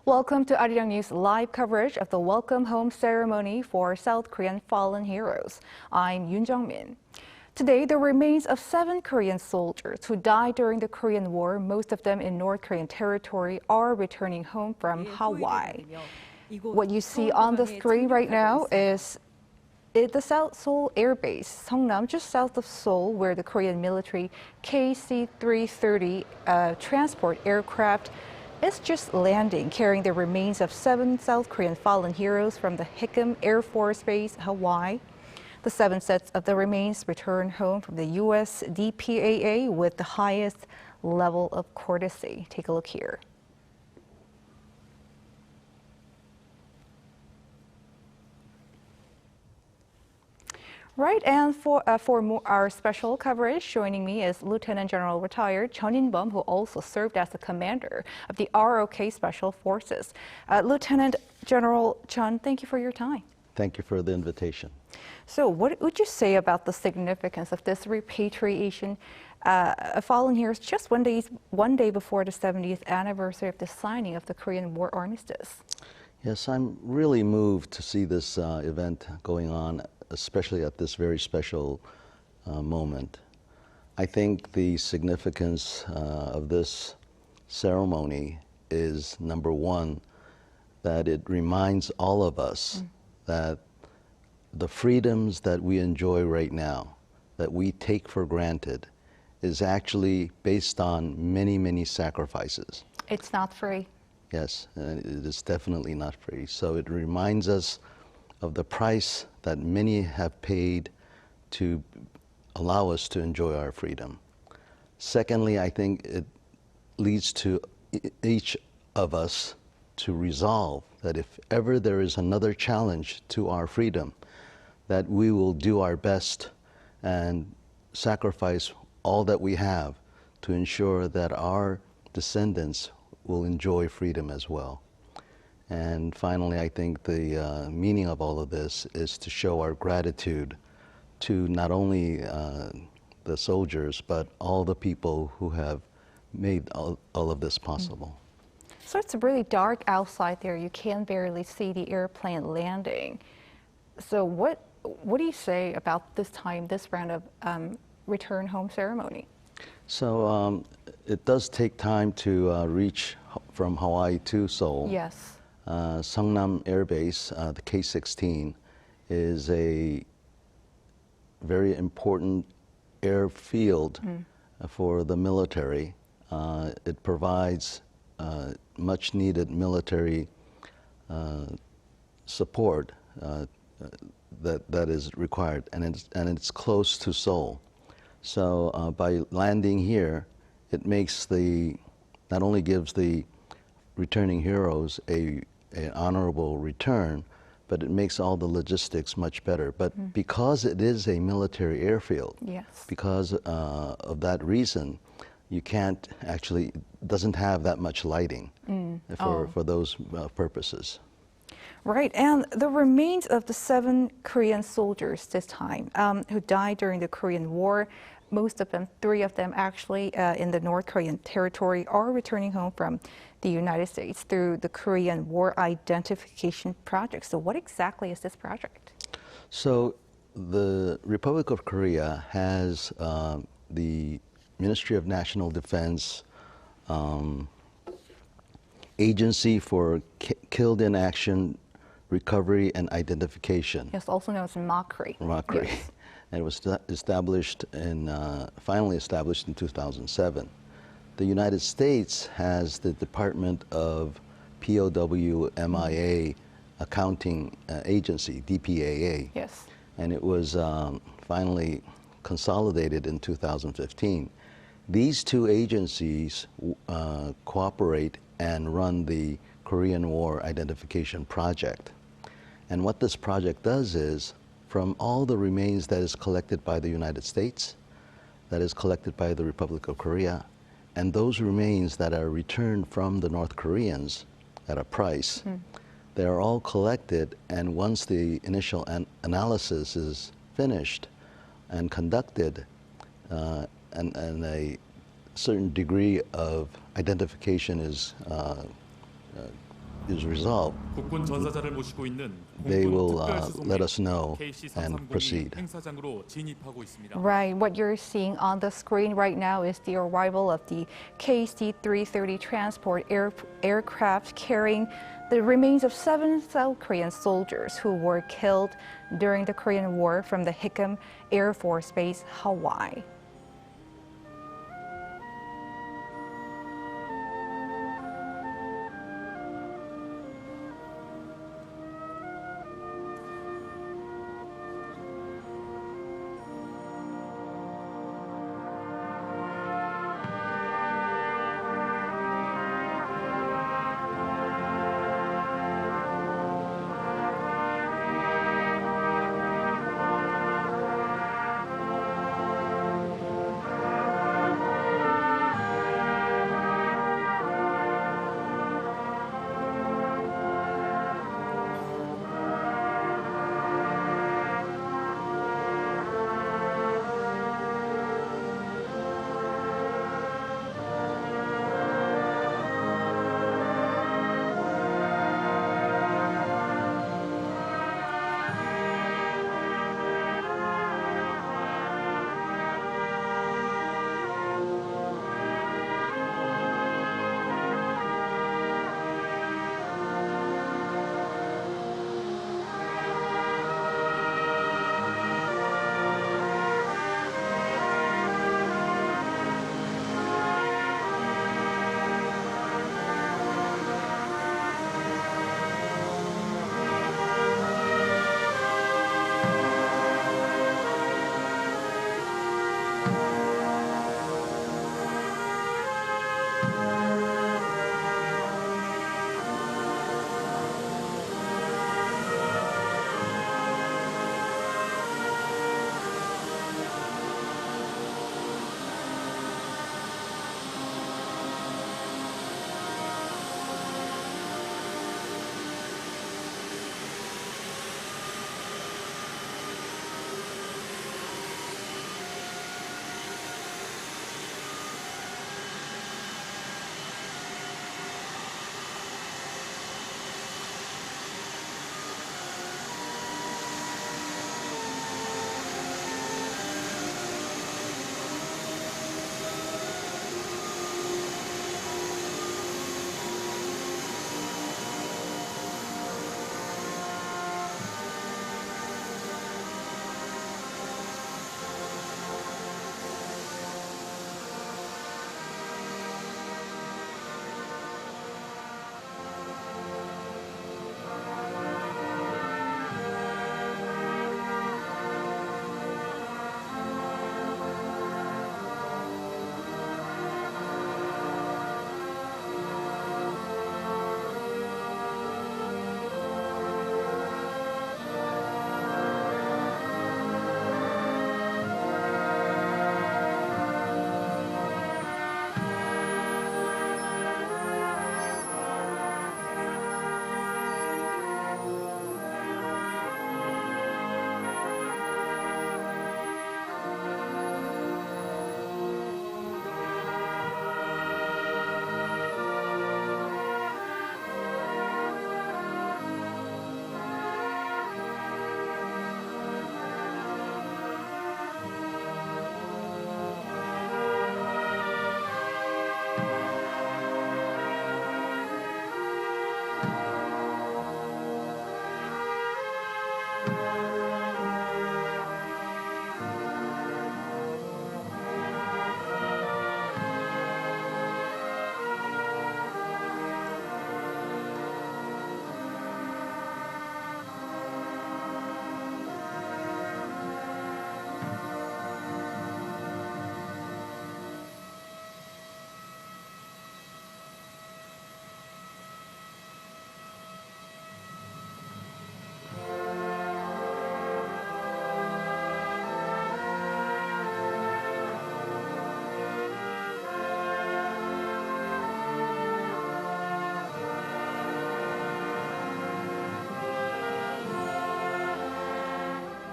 Welcome to Arirang live coverage of the Welcome Home Ceremony for South Korean fallen heroes. I'm Yoon Jung-min. Today, the remains of 7 Korean soldiers who died during the Korean War, most of them in North Korean territory, are returning home from Hawaii. What you see on the screen right now is the South Seoul Air Base, Seongnam, just south of Seoul, where the Korean military KC-330 transport aircraft is just landing, carrying the remains of 7 South Korean fallen heroes from the Hickam Air Force Base, Hawaii. The 7 sets of the remains return home from the U.S. DPAA with the highest level of courtesy. Take a look here. Right, and for our special coverage, joining me is Lt General Retired Chun In-bum, who also served as the commander of the ROK Special Forces. Lt General Chun, thank you for your time. Thank you for the invitation. So what would you say about the significance of this repatriation of fallen heroes just one day before the 70th anniversary of the signing of the Korean War Armistice? Yes, I'm really moved to see this event going on, especially at this very special moment. I think the significance of this ceremony is, number one, that it reminds all of us that the freedoms that we enjoy right now, that we take for granted, is actually based on many, many sacrifices. It's not free. Yes, and it is definitely not free. So it reminds us of the price that many have paid to allow us to enjoy our freedom. Secondly, I think it leads to each of us to resolve that if ever there is another challenge to our freedom, that we will do our best and sacrifice all that we have to ensure that our descendants will enjoy freedom as well. And finally, I think the meaning of all of this is to show our gratitude to not only the soldiers, but all the people who have made all of this possible. So it's really dark outside there. You can barely see the airplane landing. So what do you say about this round of return home ceremony? So it does take time to reach from Hawaii to Seoul. Yes. Seongnam Air Base, the K-16, is a very important airfield for the military. It provides much needed military support that is required, and it's close to Seoul. So by landing here, it makes not only gives the returning heroes an honorable return, but it makes all the logistics much better. But because it is a military airfield, yes, because of that reason, you can't actually, doesn't have that much lighting for those purposes. Right, and the remains of the 7 Korean soldiers this time who died during the Korean War, most of them, 3 of them actually in the North Korean territory, are returning home from the United States through the Korean War Identification Project. So what exactly is this project? So the Republic of Korea has the Ministry of National Defense Agency for Killed in Action Recovery and Identification. Yes, also known as MOCRI. MOCRI. Yes. And it was established finally established in 2007. The United States has the Department of POW MIA Accounting Agency, DPAA. Yes. And it was finally consolidated in 2015. These 2 agencies cooperate and run the Korean War Identification Project. And what this project does is, from all the remains that is collected by the United States, that is collected by the Republic of Korea, and those remains that are returned from the North Koreans at a price, they are all collected, and once the initial analysis is finished and conducted, and a certain degree of identification is is resolved, 국군전사자를 모시고 있는 they will 공군 let us know 특별수송기 and KC-330이 proceed. 행사장으로 진입하고 있습니다. Right, what you're seeing on the screen right now is the arrival of the KC-330 transport aircraft carrying the remains of 7 South Korean soldiers who were killed during the Korean War from the Hickam Air Force Base, Hawaii.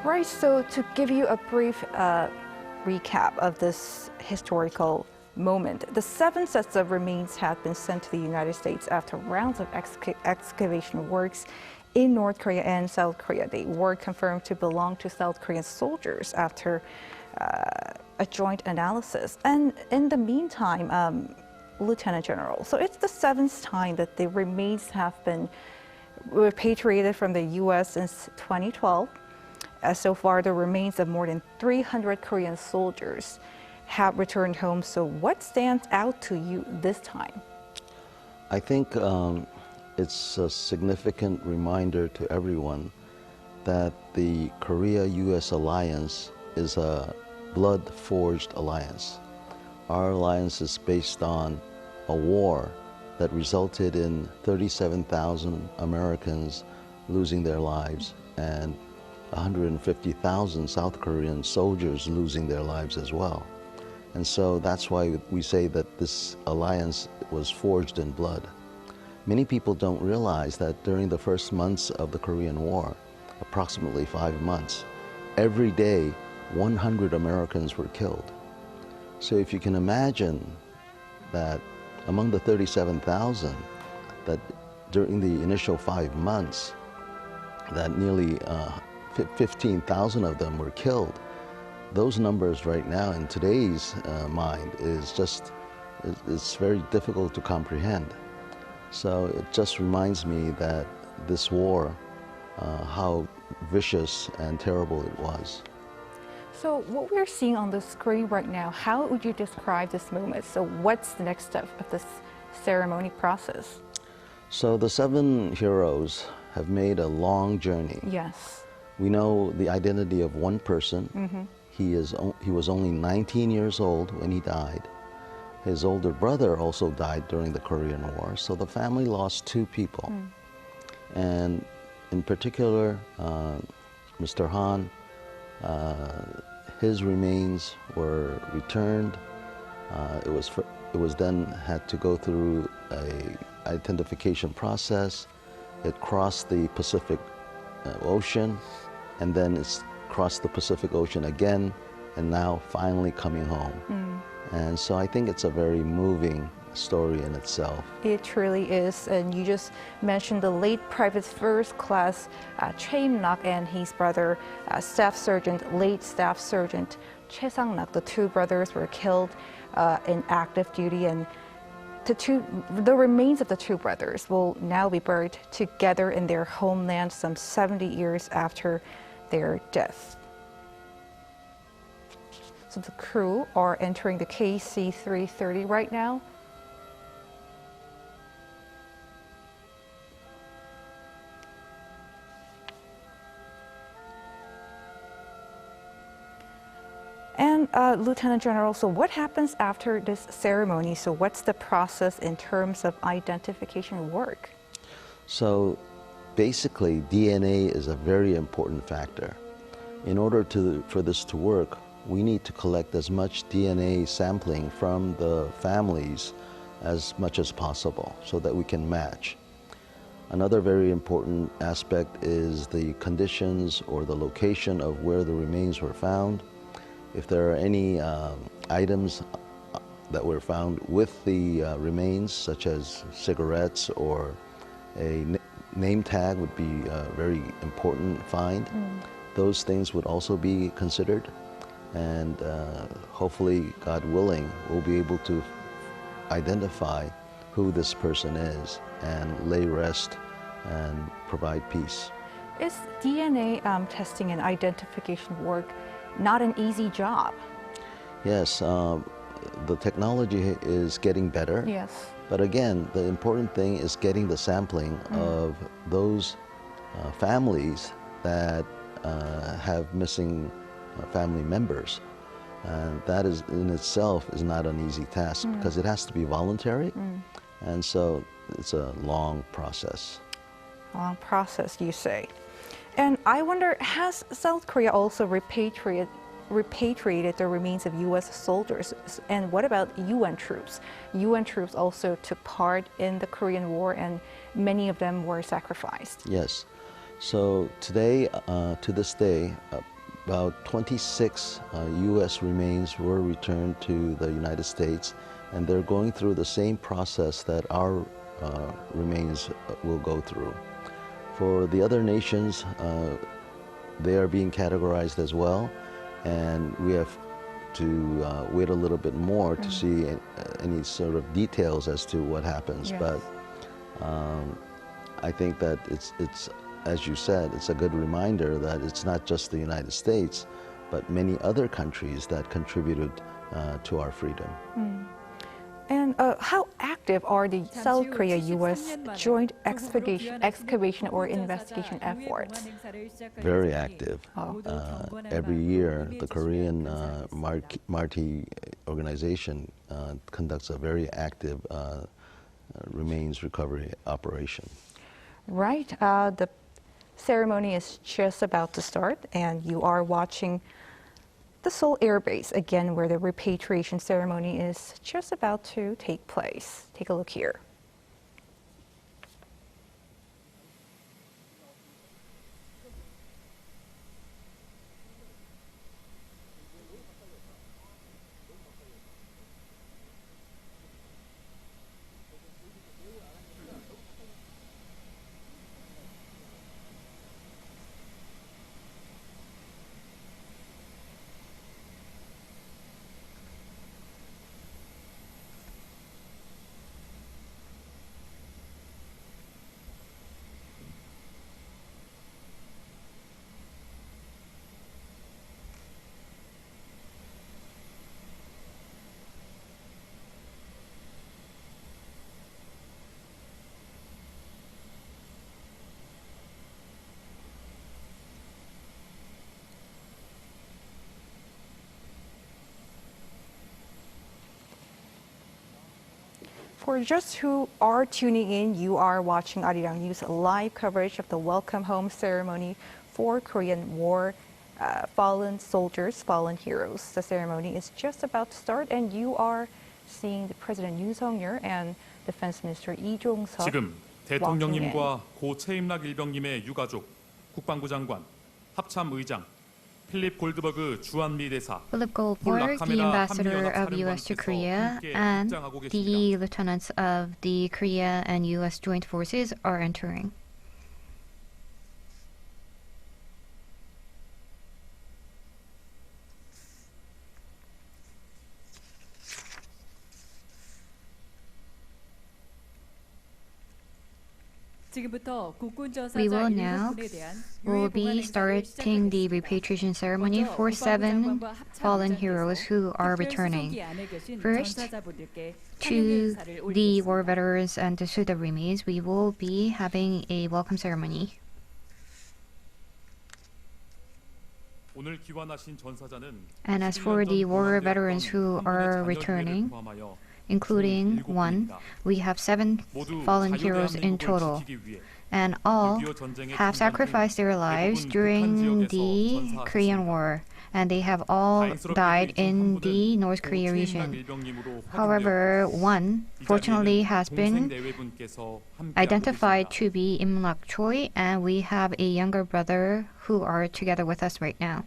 Right, so to give you a brief recap of this historical moment. The 7 sets of remains had been sent to the United States after rounds of excavation works in North Korea and South Korea. They were confirmed to belong to South Korean soldiers after a joint analysis. And in the meantime, Lieutenant General, so it's the 7th time that the remains have been repatriated from the U.S. since 2012. So far, the remains of more than 300 Korean soldiers have returned home. So what stands out to you this time? I think it's a significant reminder to everyone that the Korea-U.S. alliance is a blood-forged alliance. Our alliance is based on a war that resulted in 37,000 Americans losing their lives and 150,000 South Korean soldiers losing their lives as well. And so that's why we say that this alliance was forged in blood. Many people don't realize that during the first months of the Korean War, approximately 5 months, every day 100 Americans were killed. So if you can imagine that among the 37,000, that during the initial 5 months, that nearly 15,000 of them were killed. Those numbers right now in today's mind is just, it's very difficult to comprehend. So it just reminds me that this war, how vicious and terrible it was. So what we're seeing on the screen right now, how would you describe this moment? So what's the next step of this ceremony process? So the 7 heroes have made a long journey. Yes. We know the identity of one person. Mm-hmm. He was only 19 years old when he died. His older brother also died during the Korean War, so the family lost 2 people. And in particular, Mr. Han, his remains were returned. It was then had to go through a identification process. It crossed the Pacific Ocean, and then it's crossed the Pacific Ocean again, and now finally coming home. And so I think it's a very moving story in itself. It truly is. And you just mentioned the late Private First Class Choi Im-nak and his brother, late Staff Sergeant Choi Sang-nak. The 2 brothers were killed in active duty, and the remains of the 2 brothers will now be buried together in their homeland some 70 years after their death. So the crew are entering the KC-330 right now. And Lieutenant General, so what happens after this ceremony? So what's the process in terms of identification work? So basically, DNA is a very important factor. In order for this to work, we need to collect as much DNA sampling from the families as much as possible so that we can match. Another very important aspect is the conditions or the location of where the remains were found. If there are any items that were found with the remains, such as cigarettes or a name tag would be a very important find. Those things would also be considered. And hopefully, God willing, we'll be able to identify who this person is and lay rest and provide peace. Is DNA testing and identification work not an easy job? Yes, the technology is getting better. Yes. But again, the important thing is getting the sampling of those families that have missing family members. And that is in itself is not an easy task because it has to be voluntary. And so it's a long process. Long process, you say. And I wonder, has South Korea also repatriated the remains of U.S. soldiers? And what about UN troops? UN troops also took part in the Korean War, and many of them were sacrificed. Yes. So today, to this day, about 26 U.S. remains were returned to the United States, and they're going through the same process that our remains will go through. For the other nations, they are being categorized as well, and we have to wait a little bit more to see any sort of details as to what happens. Yes. But I think that it's, as you said, it's a good reminder that it's not just the United States, but many other countries that contributed to our freedom. And how active are the South Korea-U.S. joint excavation or investigation efforts? Very active. Every year, the Korean Marty organization conducts a very active remains recovery operation. Right. The ceremony is just about to start, and you are watching the Seoul Air Base, again, where the repatriation ceremony is just about to take place. Take a look here. For just who are tuning in, you are watching Arirang live coverage of the Welcome Home ceremony for Korean War fallen soldiers, fallen heroes. The ceremony is just about to start, and you are seeing the President Yoon Suk-yeol and Defense Minister Lee Jong-suk 지금 walking in. 대통령님과 고 최임락 일병님의 유가족, 국방부 장관, 합참 의장, 필립 골드버그 주한미 대사, Philip Goldberg, the ambassador of U.S. to Korea, and the lieutenants of the Korea and U.S. joint forces are entering. We will now be starting the repatriation ceremony for 7 fallen heroes who are returning. First, to the war veterans and to the remains, we will be having a welcome ceremony. 오늘 귀환하신 전사자는 And as for the war veterans who are returning, including 1, we have 7 fallen heroes in total, and all have sacrificed their lives during the Korean War, and they have all died in the North Korea region. However, 1 fortunately has been identified to be Im Lak Choi, and we have a younger brother who are together with us right now.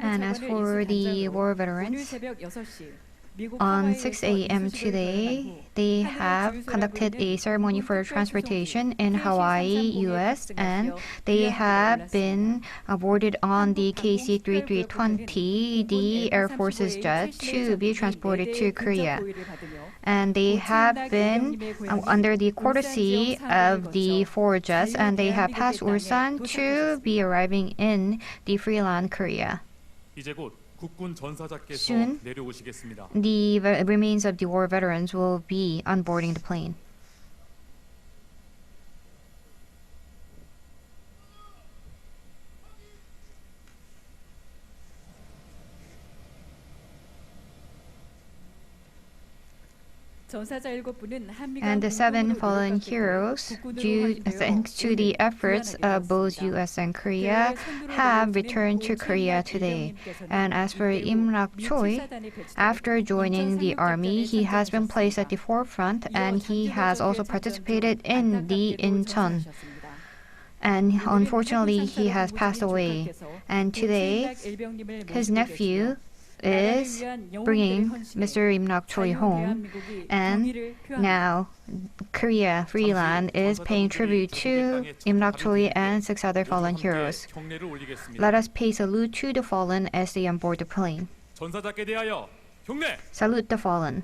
And as for the war veterans, on 6 a.m. today, they have conducted a ceremony for transportation in Hawaii, U.S., and they have been boarded on the KC-3320, the Air Force's jet, to be transported to Korea. And they have been under the courtesy of the 4 jets, and they have passed Ulsan to be arriving in the free land, Korea. Soon, the remains of the war veterans will be onboarding the plane. And the 7 fallen heroes, thanks to the efforts of both US and Korea, have returned to Korea today. And as for Im Rak-choi, after joining the army, he has been placed at the forefront and he has also participated in the Incheon. And unfortunately, he has passed away. And today, his nephew is bringing Mr. Im Rak-choi home, and now Korea, Free Land, is paying tribute to Im Rak-choi and 6 other fallen heroes. Let us pay salute to the fallen as they onboard the plane. 전사자께 대하여 경례! Salute the fallen.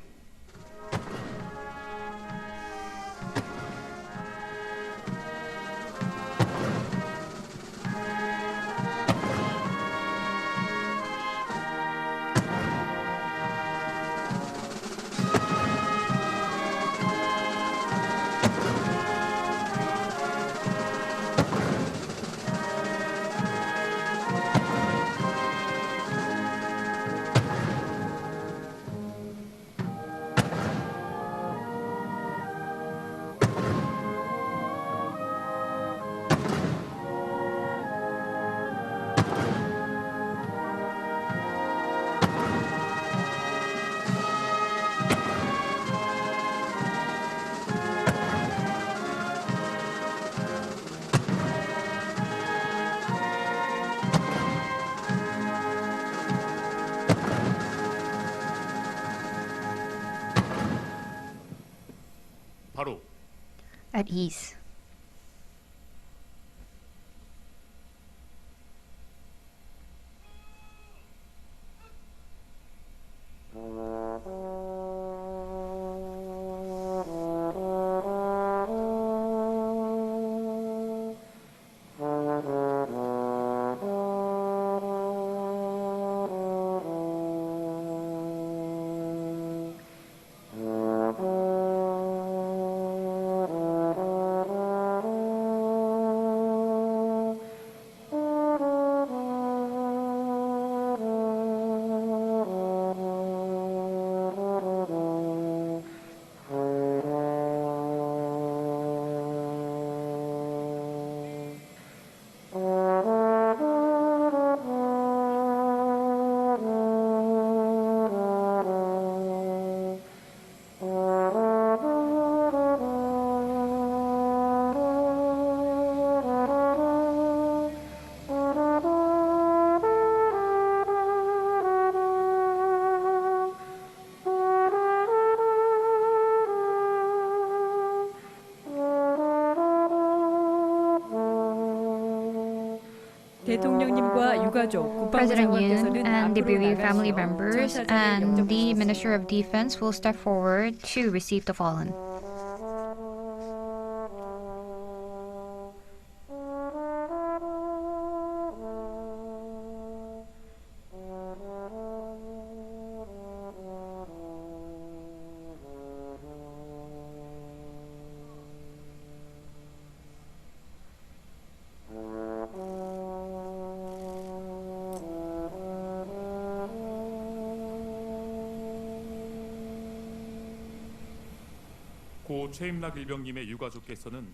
바로 At ease. President Yoon and the bereaved family members and the Minister of Defense will step forward to receive the fallen.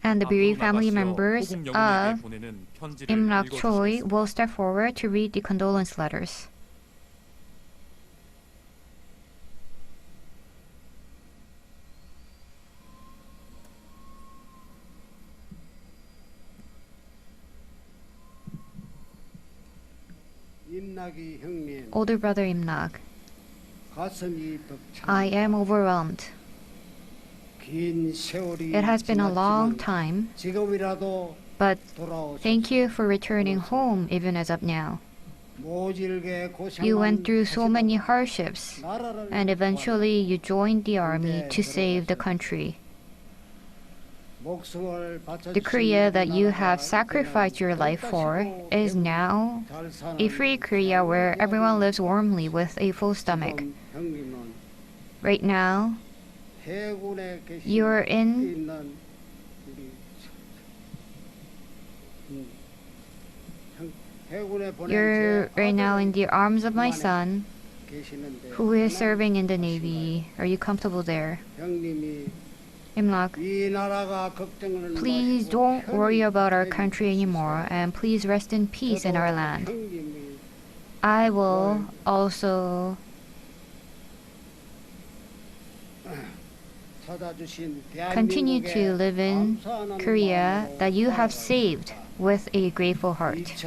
And the bereaved family members of Im Rak-choi will step forward to read the condolence letters. Older brother Im Nak, I am overwhelmed. It has been a long time, but thank you for returning home even as of now. You went through so many hardships, and eventually you joined the army to save the country. The Korea that you have sacrificed your life for is now a free Korea where everyone lives warmly with a full stomach. Right now, you're right now in the arms of my son, who is serving in the Navy. Are you comfortable there? Imlak, please don't worry about our country anymore, and please rest in peace in our land. I will also continue to live in Korea that you have saved with a grateful heart.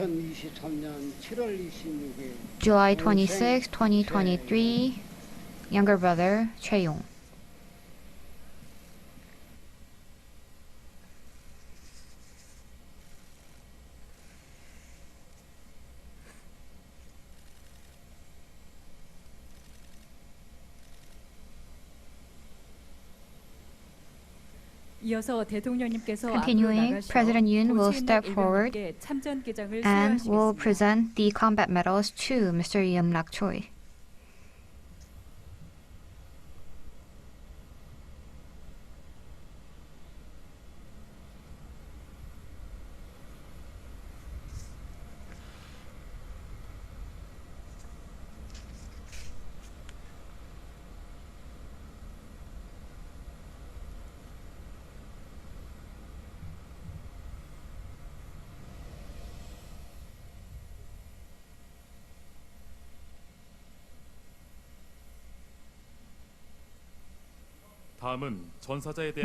July 26, 2023, younger brother, Choi-yong. Continuing, President Yoon will step forward and will present the combat medals to Mr. Yeom-rak Choi.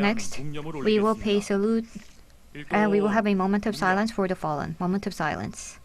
Next, we will pay salute and we will have a moment of silence for the fallen. Moment of silence.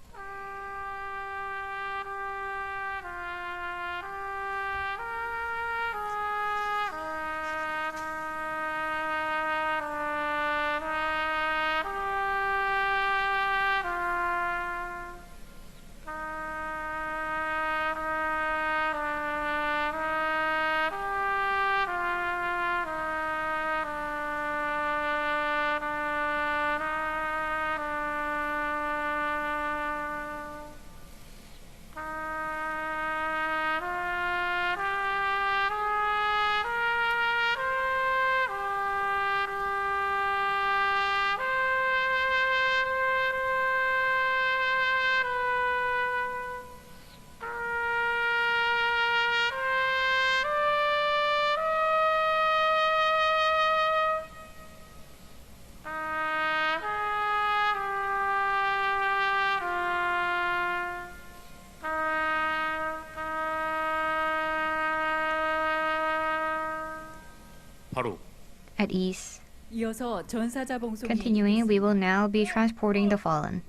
At ease. Continuing, we will now be transporting the fallen.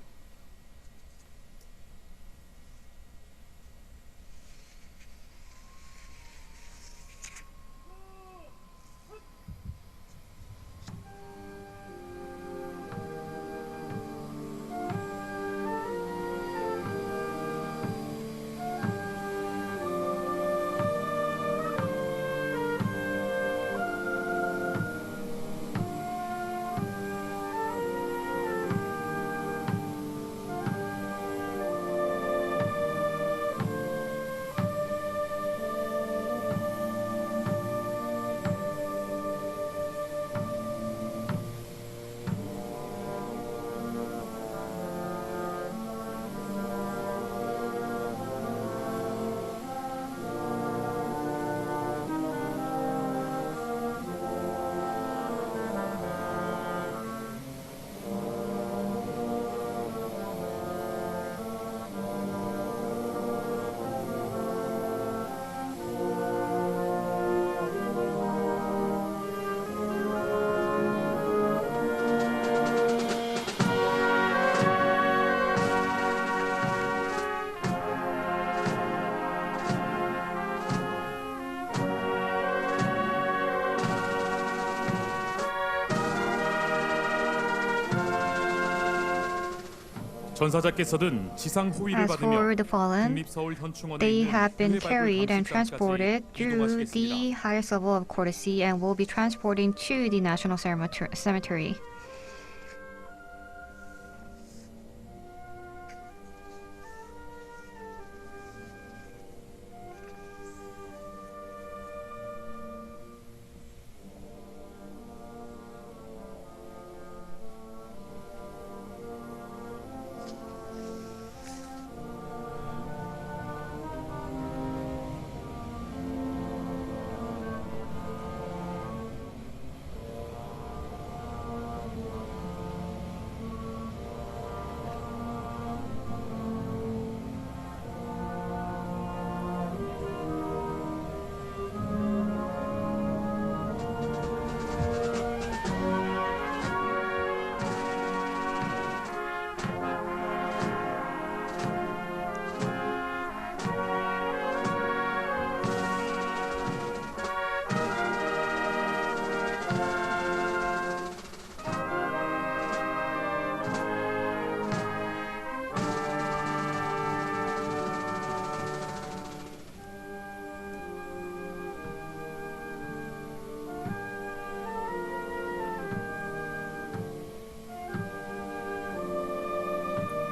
전사자께서는 지상 호위를 As 받으며 for the fallen, 국립서울현충원에 they 있는 have been 유해 발굴 carried and 관측장까지 transported through the 이동하시겠습니다. highest level of courtesy and will be transporting to the National Cemetery.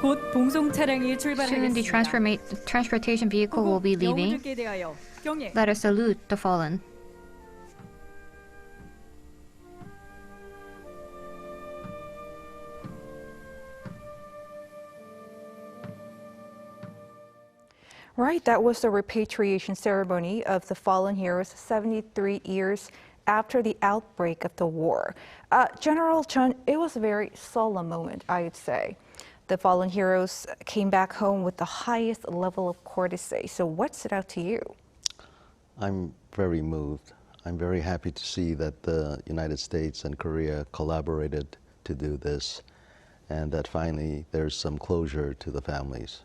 곧 봉송 차량이 Soon the 출발하겠습니다. transportation vehicle will be leaving. 영웅들께 대하여 경례. Let us salute the fallen. Right, that was the repatriation ceremony of the fallen heroes 73 years after the outbreak of the war. General Chun, it was a very solemn moment, I would say. The fallen heroes came back home with the highest level of courtesy. So what stood out to you? I'm very moved. I'm very happy to see that the United States and Korea collaborated to do this, and that finally there's some closure to the families.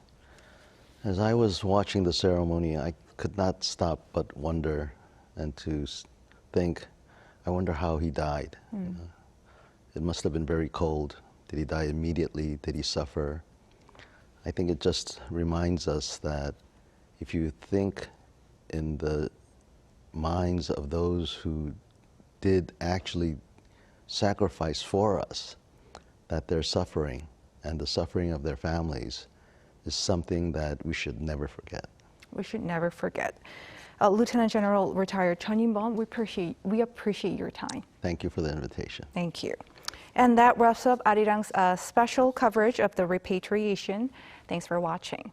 As I was watching the ceremony, I could not stop but wonder and to think, I wonder how he died. It must have been very cold. Did he die immediately? Did he suffer? I think it just reminds us that if you think in the minds of those who did actually sacrifice for us, that their suffering and the suffering of their families is something that we should never forget. We should never forget. Lieutenant General Retired Chun In-bom, we appreciate your time. Thank you for the invitation. Thank you. And that wraps up Arirang's special coverage of the repatriation. Thanks for watching.